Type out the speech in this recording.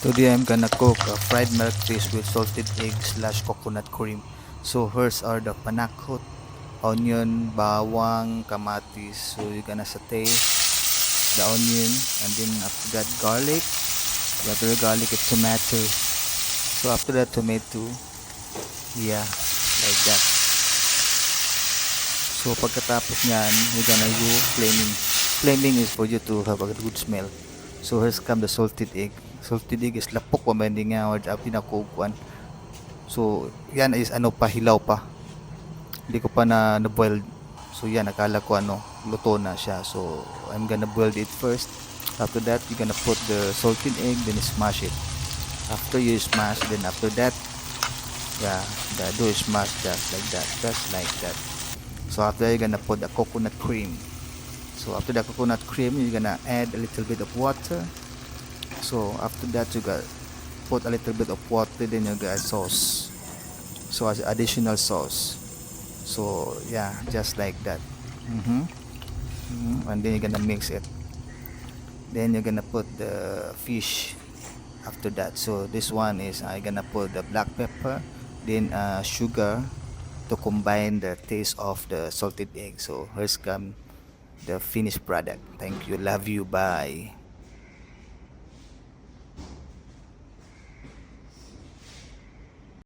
Today I'm gonna cook a fried milk fish with salted egg slash coconut cream. So here's are the panakot, onion, bawang, kamatis. So you're gonna saute the onion and then after that garlic. After the garlic, it's tomato. So after that tomato, yeah, like that. So pagkatapos nyan, we're gonna do flaming. Flaming is for you to have a good smell. So here's come the salted egg. Salted egg is lapok pa ba hindi nga or pinakukuan. So yan is ano pa, hilaw pa. Hindi ko pa na boil. So yan, akala ko ano, luto na siya. So I'm gonna boil it first. After that, you're gonna put the salted egg, then smash it. After you smash, then after that, yeah, the dough is smashed just like that. So after you're gonna put the coconut cream. So after the coconut cream, you're gonna add a little bit of water. So after that, you got put a little bit of water, then you got sauce. So as additional sauce. So yeah, just like that. And then you're gonna mix it. Then you're gonna put the fish after that. So this one is I'm gonna put the black pepper, then sugar to combine the taste of the salted egg. So here's come the finished product. Thank you, love you, bye.